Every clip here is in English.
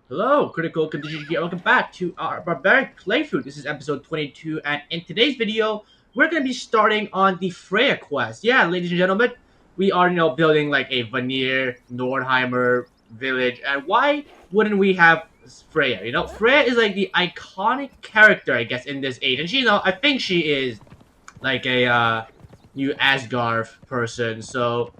Hello, Critical Condition here. Welcome back to our Barbaric playthrough. This is episode 22, and in today's video, we're going to be starting on the Freya Quest. Yeah, ladies and gentlemen, we are, building like a Vanir, Nordheimer village, and why wouldn't we have Freya? Freya is like the iconic character, I guess, in this age, and I think she is like a new Asgard person. So,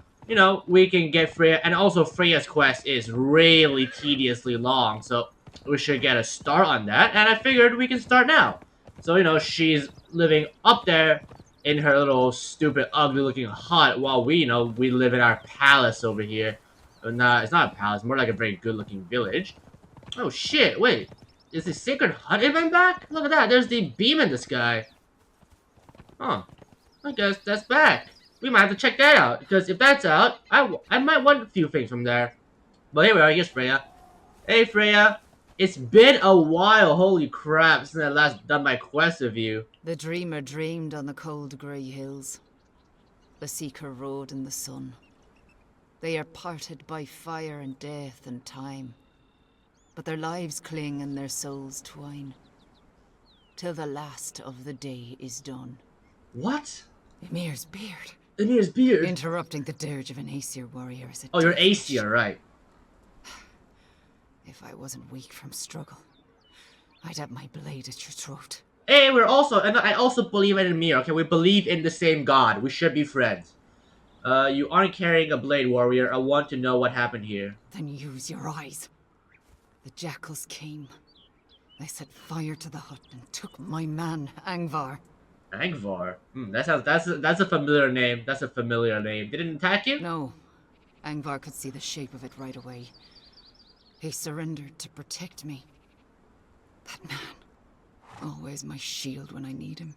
we can get Freya, and also Freya's quest is really tediously long. So we should get a start on that. And I figured we can start now. So, she's living up there in her little stupid, ugly-looking hut, while we live in our palace over here. No, it's not a palace, more like a very good-looking village. Oh shit! Wait, is the Sacred Hut event back? Look at that! There's the beam in the sky. Huh. I guess that's back. We might have to check that out, because if that's out, I might want a few things from there. But here we are, here's Freya. Hey Freya, it's been a while, holy crap, since I last done my quest with you. The dreamer dreamed on the cold grey hills. The seeker rode in the sun. They are parted by fire and death and time. But their lives cling and their souls twine. Till the last of the day is done. What? Ymir's beard. Ymir's beard? Interrupting the dirge of an Aesir warrior is a Oh, you're Aesir, right. If I wasn't weak from struggle, I'd have my blade at your throat. Hey, and I also believe in Ymir, okay? We believe in the same god. We should be friends. You aren't carrying a blade, warrior. I want to know what happened here. Then use your eyes. The jackals came. They set fire to the hut and took my man, Angvar. Angvar? That's a familiar name. That's a familiar name. Did it attack you? No. Angvar could see the shape of it right away. He surrendered to protect me. That man. Always my shield when I need him.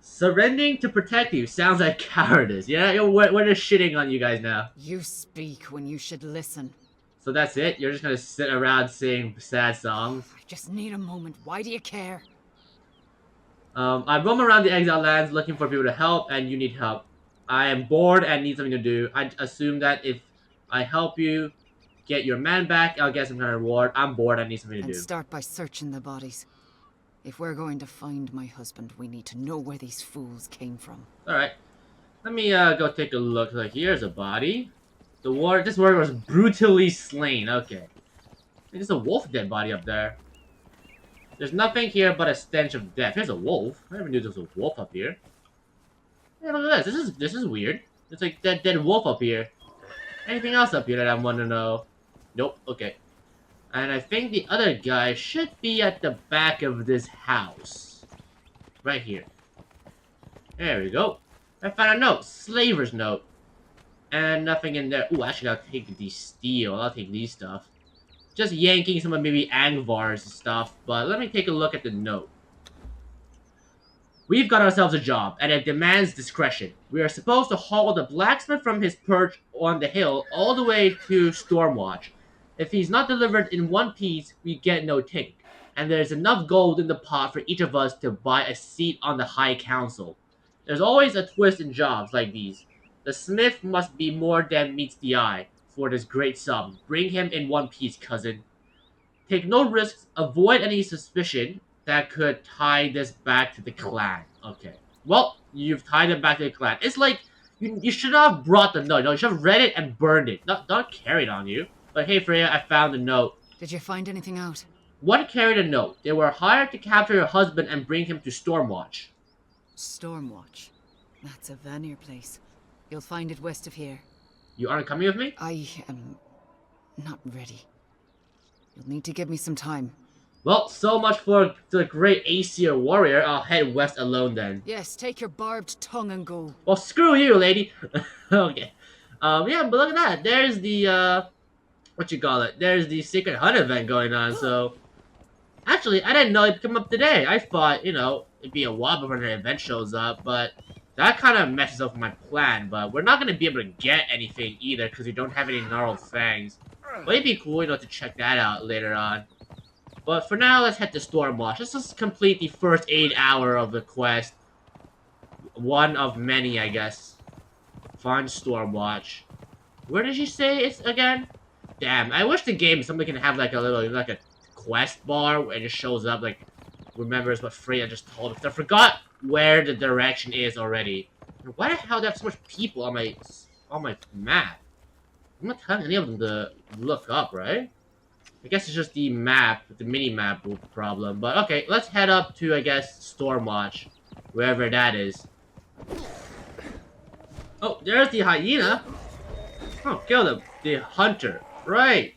Surrendering to protect you sounds like cowardice. Yeah, we're just shitting on you guys now. You speak when you should listen. So that's it? You're just gonna sit around singing sad songs? I just need a moment. Why do you care? I roam around the exile lands looking for people to help, and you need help. I am bored and need something to do. I assume that if I help you get your man back, I'll get some kind of reward. I'm bored, I need something to do. And start by searching the bodies. If we're going to find my husband, we need to know where these fools came from. Alright. Let me go take a look. Like, here's a body. This warrior was brutally slain. Okay. There's a wolf dead body up there. There's nothing here but a stench of death. Here's a wolf. I never knew there was a wolf up here. Hey, look at this. This is weird. It's like that dead wolf up here. Anything else up here that I want to know? Nope. Okay. And I think the other guy should be at the back of this house. Right here. There we go. I found a note. Slaver's note. And nothing in there. Ooh, actually, I'll take the steel. I'll take these stuff. Just yanking some of maybe Angvar's stuff, but let me take a look at the note. We've got ourselves a job, and it demands discretion. We are supposed to haul the blacksmith from his perch on the hill all the way to Stormwatch. If he's not delivered in one piece, we get no take. And there's enough gold in the pot for each of us to buy a seat on the High Council. There's always a twist in jobs like these. The smith must be more than meets the eye for this great sum. Bring him in one piece, cousin. Take no risks, avoid any suspicion that could tie this back to the clan. Okay. Well, you've tied it back to the clan. It's like, you should not have brought the note. No, you should have read it and burned it. Not carried on you. But hey, Freya, I found the note. Did you find anything out? What carried a note? They were hired to capture your husband and bring him to Stormwatch. Stormwatch. That's a Vanir place. You'll find it west of here. You aren't coming with me? I am not ready. You'll need to give me some time. Well, so much for the great Aesir warrior. I'll head west alone then. Yes, take your barbed tongue and go. Well, screw you, lady. Okay. Yeah, but look at that. There's the, There's the Secret Hunt event going on, so... Actually, I didn't know it'd come up today. I thought, it'd be a while before the event shows up, but... That kind of messes up my plan, but we're not going to be able to get anything either because we don't have any gnarled fangs. But it'd be cool, to check that out later on. But for now, let's head to Stormwatch. Let's just complete the first 8 hour of the quest. One of many, I guess. Find Stormwatch. Where did she say it's again? Damn, I wish the game somebody can have like a little like a quest bar where it just shows up like remembers what Freya just told us. I forgot where the direction is already. Why the hell do I have so much people on my map? I'm not telling any of them to look up, right? I guess it's just the map, the mini map problem. But okay, let's head up to I guess Stormwatch, wherever that is. Oh, there's the hyena. Oh, kill him. The hunter. Right.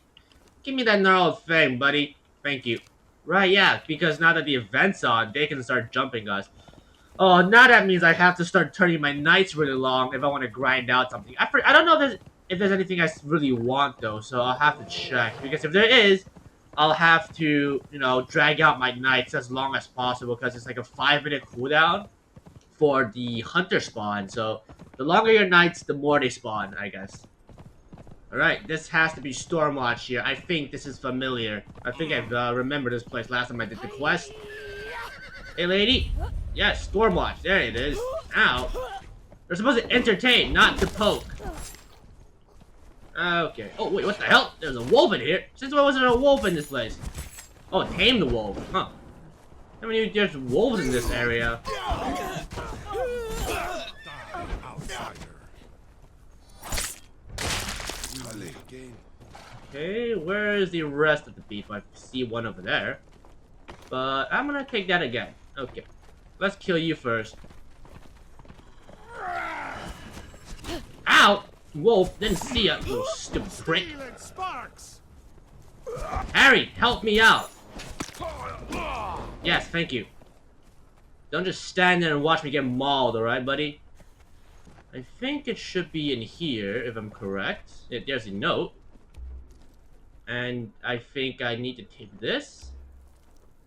Give me that gnarled thing, buddy. Thank you. Right, yeah, because now that the event's on, they can start jumping us. Oh, now that means I have to start turning my nights really long if I want to grind out something. I don't know if there's anything I really want, though, so I'll have to check. Because if there is, I'll have to, you know, drag out my nights as long as possible, because it's like a 5-minute cooldown for the hunter spawn. So the longer your nights, the more they spawn, I guess. Alright, this has to be Stormwatch here. I think this is familiar. I think I remember this place last time I did the quest. Hey, lady. Yes, Stormwatch. There it is. Ow. They're supposed to entertain, not to poke. Okay. Oh, wait, what the hell? There's a wolf in here. Since when was there a wolf in this place? Oh, tame the wolf. Huh. I mean, there's wolves in this area. Okay, where is the rest of the people? I see one over there. But I'm gonna take that again. Okay. Let's kill you first. Ow! Wolf, didn't see ya, you stupid prick. Harry, help me out. Yes, thank you. Don't just stand there and watch me get mauled, alright, buddy? I think it should be in here, if I'm correct. Yeah, there's a note. And I think I need to take this.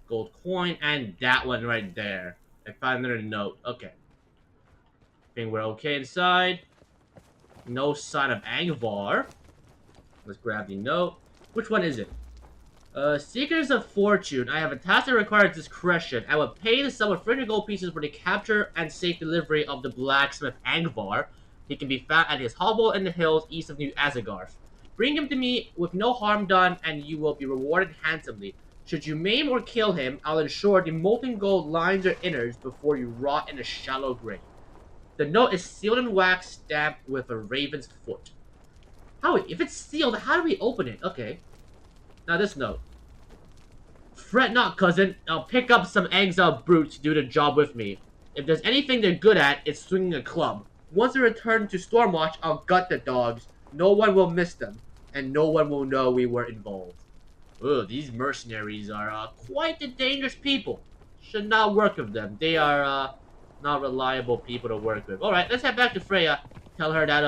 Gold coin, and that one right there. I found another note. Okay. I think we're okay inside. No sign of Angvar. Let's grab the note. Which one is it? Seekers of Fortune. I have a task that requires discretion. I will pay the sum of 300 gold pieces for the capture and safe delivery of the blacksmith Angvar. He can be found at his hovel in the hills east of New Azagarth. Bring him to me with no harm done, and you will be rewarded handsomely. Should you maim or kill him, I'll ensure the molten gold lines your innards before you rot in a shallow grave. The note is sealed in wax, stamped with a raven's foot. How? If it's sealed, how do we open it? Okay. Now this note. Fret not, cousin. I'll pick up some exiled brutes to do the job with me. If there's anything they're good at, it's swinging a club. Once I return to Stormwatch, I'll gut the dogs. No one will miss them, and no one will know we were involved. Ugh, these mercenaries are quite the dangerous people. Should not work with them. They are not reliable people to work with. Alright, let's head back to Freya. Tell her that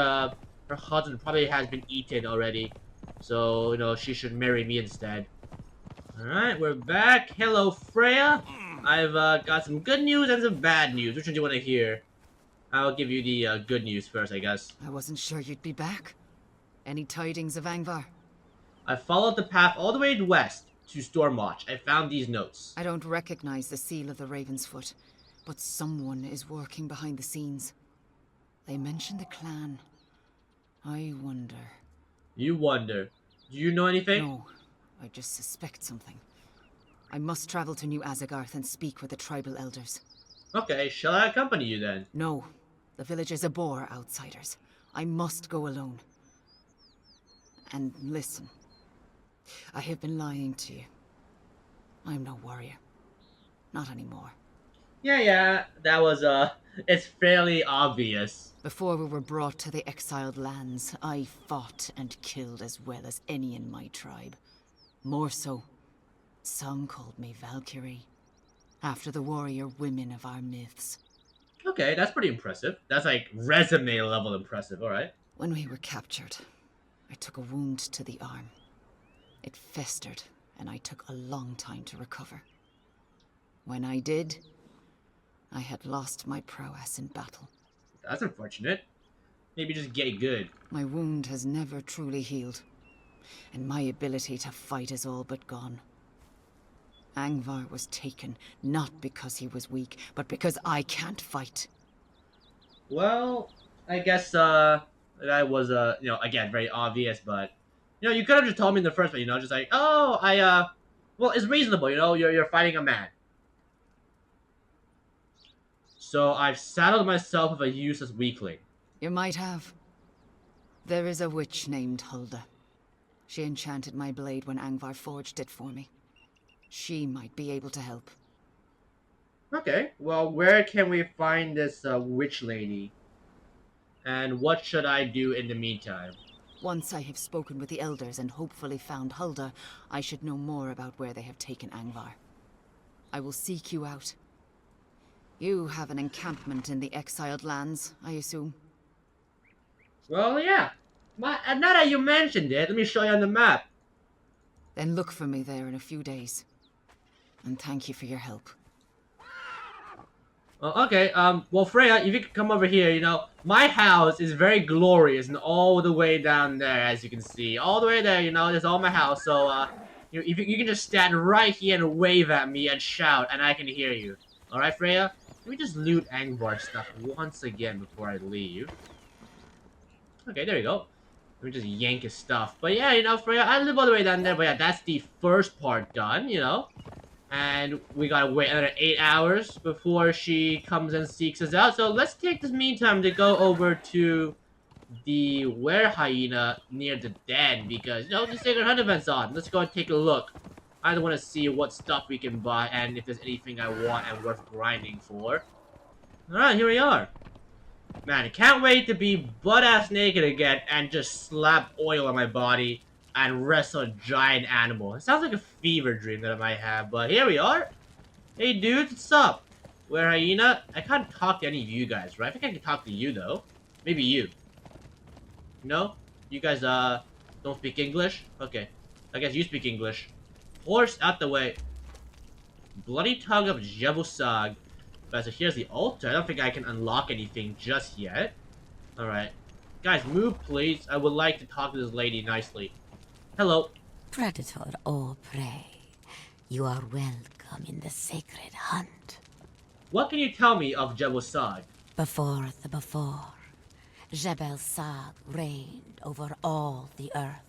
her husband probably has been eaten already. So, you know, she should marry me instead. Alright, we're back. Hello, Freya. I've got some good news and some bad news. Which one do you want to hear? I'll give you the good news first, I guess. I wasn't sure you'd be back. Any tidings of Angvar? I followed the path all the way west to Stormwatch. I found these notes. I don't recognize the seal of the Raven's Foot, but someone is working behind the scenes. They mentioned the clan. I wonder... You wonder. Do you know anything? No, I just suspect something. I must travel to New Azagarth and speak with the tribal elders. Okay, shall I accompany you then? No, the villagers abhor outsiders. I must go alone. And listen, I have been lying to you. I'm no warrior. Not anymore. Yeah, that was, it's fairly obvious. Before we were brought to the exiled lands, I fought and killed as well as any in my tribe. More so, some called me Valkyrie, after the warrior women of our myths. Okay, that's pretty impressive. That's like resume level impressive, alright. When we were captured, I took a wound to the arm. It festered, and I took a long time to recover. When I did, I had lost my prowess in battle. That's unfortunate. Maybe just get good. My wound has never truly healed, and my ability to fight is all but gone. Angvar was taken, not because he was weak, but because I can't fight. Well, I guess, that was, you know, again, very obvious, but You could have just told me in the first place. Just like, oh, well, it's reasonable. You're fighting a man. So I've saddled myself with a useless weakling. You might have. There is a witch named Hulda. She enchanted my blade when Angvar forged it for me. She might be able to help. Okay, well, where can we find this witch lady? And what should I do in the meantime? Once I have spoken with the elders and hopefully found Hulda, I should know more about where they have taken Angvar. I will seek you out. You have an encampment in the exiled lands, I assume? Well, yeah. Now that you mentioned it, let me show you on the map. Then look for me there in a few days. And thank you for your help. Okay, well, Freya, if you could come over here, my house is very glorious and all the way down there, as you can see. All the way there, there's all my house, so, if you can just stand right here and wave at me and shout, and I can hear you. Alright, Freya? Let me just loot Angvar stuff once again before I leave. Okay, there you go. Let me just yank his stuff. But yeah, Freya, I live all the way down there, but yeah, that's the first part done, And we gotta wait another 8 hours before she comes and seeks us out. So let's take this meantime to go over to the were-hyena near the den because, the Sacred Hunt event's on. Let's go and take a look. I want to see what stuff we can buy and if there's anything I want and worth grinding for. Alright, here we are. Man, I can't wait to be butt-ass naked again and just slap oil on my body and wrestle a giant animal. It sounds like a fever dream that I might have, but here we are. Hey dudes, what's up? Were-hyena? I can't talk to any of you guys, right? I think I can talk to you though. Maybe you. No? You guys, don't speak English? Okay. I guess you speak English. Horse out the way. Bloody tongue of Jebusag. But so here's the altar. I don't think I can unlock anything just yet. Alright. Guys, move please. I would like to talk to this lady nicely. Hello. Predator or prey, you are welcome in the Sacred Hunt. What can you tell me of Jebusag? Before, Jebel Sag reigned over all the earth.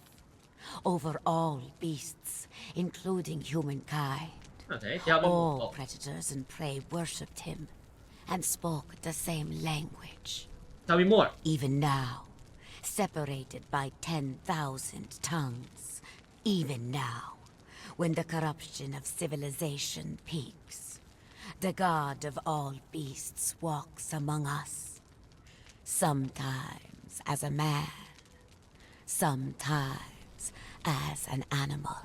Over all beasts, including humankind. Okay, tell me All more. predators and prey worshipped him and spoke the same language. Tell me more. Even now, separated by 10,000 tongues, even now, when the corruption of civilization peaks, the god of all beasts walks among us. Sometimes as a man, sometimes as an animal.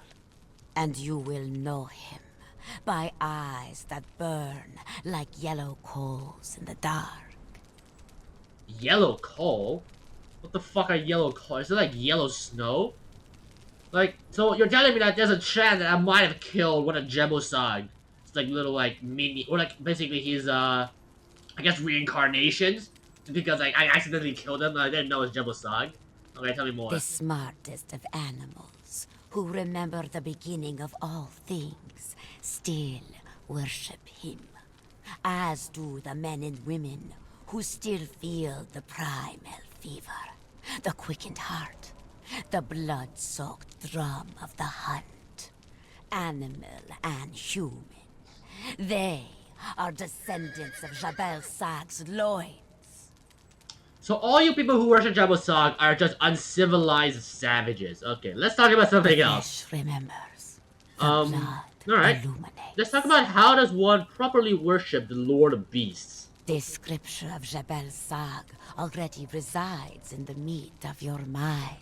And you will know him by eyes that burn like yellow coals in the dark. Yellow coal? What the fuck are yellow coal? Is it like yellow snow? Like, so you're telling me that there's a chance that I might have killed one of Jebusag. It's like little like mini, or like basically his I guess reincarnations. Because like I accidentally killed him and I didn't know it was Jebusag. Okay, tell me more. The smartest of animals, who remember the beginning of all things, still worship him. As do the men and women who still feel the primal fever, the quickened heart, the blood-soaked drum of the hunt. Animal and human. They are descendants of Jebel Sag's loins. So all you people who worship Jebusag are just uncivilized savages. Okay, let's talk about something else. Flesh remembers. The All blood right. illuminates. Let's talk about how does one properly worship the Lord of Beasts. This scripture of Jebel Sag already resides in the meat of your mind.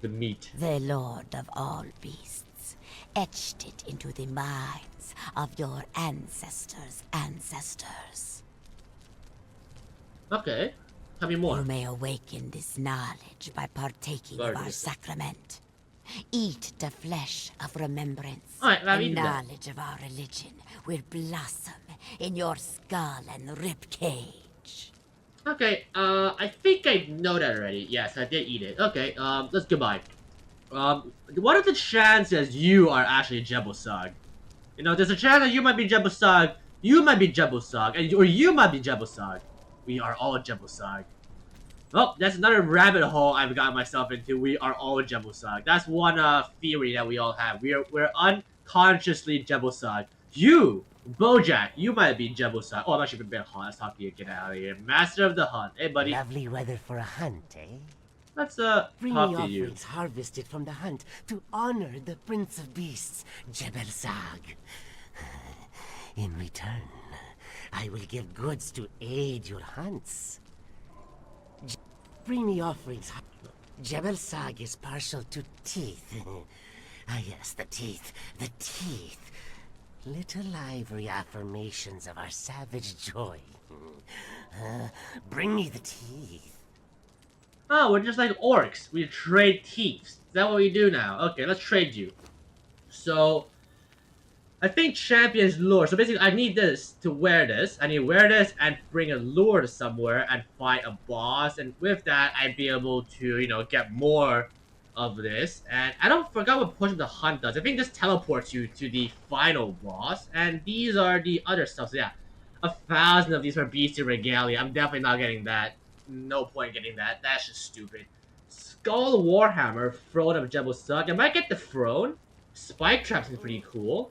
The meat. The Lord of all beasts etched it into the minds of your ancestors' ancestors. Okay, tell me more. You may awaken this knowledge by partaking of our sacrament. Eat the flesh of remembrance. Alright, I've the eaten that. knowledge of our religion will blossom in your skull and ribcage. Okay, I think I know that already. Yes, I did eat it. Okay, let's goodbye. What are the chances you are actually Jebusag? There's a chance that you might be Jebusag, you might be Jebusag, or you might be Jebusag. We are all Jebusag. Oh, that's another rabbit hole I've got myself into. We are all Jebusag. That's one theory that we all have. We're unconsciously Jebusag. You, Bojack, you might be Jebusag. Oh, I'm actually a bit hot. Let's talk to you. Get out of here. Master of the hunt. Hey, buddy. Lovely weather for a hunt, eh? Let's Bring me talk to you. offerings harvested from the hunt to honor the Prince of Beasts, Jebel Sag. In return, I will give goods to aid your hunts. Bring me offerings. Jebel Sag is partial to teeth. Ah yes, the teeth. The teeth. Little ivory affirmations of our savage joy. Bring me the teeth. Oh, we're just like orcs. We trade teeth. Is that what we do now? Okay, let's trade you. So, I think champion's lure. So basically, I need this to wear this. I need to wear this and bring a lure to somewhere and fight a boss. And with that, I'd be able to, get more of this. And I don't forgot what portion the hunt does. I think this teleports you to the final boss. And these are the other stuff. So yeah, 1,000 of these for Beastie Regalia. I'm definitely not getting that. No point getting that. That's just stupid. Skull Warhammer, Throne of Jebel Sug. I might get the Throne. Spike Traps is pretty cool.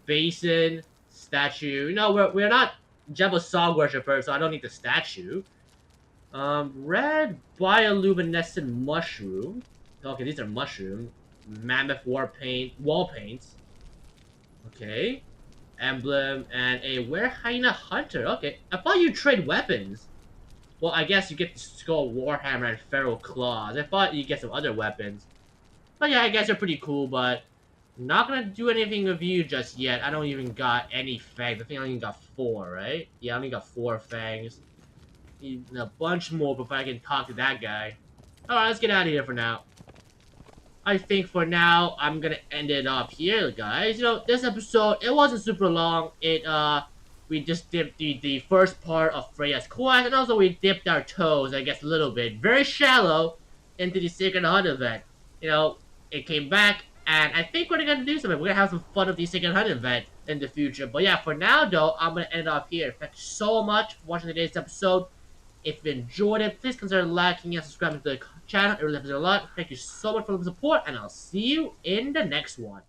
Basin, statue. No, we're not Jebel Song worshippers, so I don't need the statue. Red bioluminescent mushroom. Okay, these are mushroom. Mammoth wall paints. Okay. Emblem and a were hyena hunter. Okay, I thought you trade weapons. Well, I guess you get the skull warhammer and feral claws. I thought you get some other weapons. But yeah, I guess they're pretty cool, but not gonna do anything with you just yet. I don't even got any fangs. I think I only got 4, right? Yeah, I only got 4 fangs. Need a bunch more before I can talk to that guy. Alright, let's get out of here for now. I think for now, I'm gonna end it up here, guys. This episode, it wasn't super long. We just dipped the first part of Freya's Quest, and also we dipped our toes, I guess, a little bit, very shallow, into the Sacred Hunt event. It came back, and I think we're gonna do something. We're gonna have some fun with the Sacred Hunt event in the future. But yeah, for now, though, I'm gonna end it off here. Thank you so much for watching today's episode. If you enjoyed it, please consider liking and subscribing to the channel. It really helps a lot. Thank you so much for the support, and I'll see you in the next one.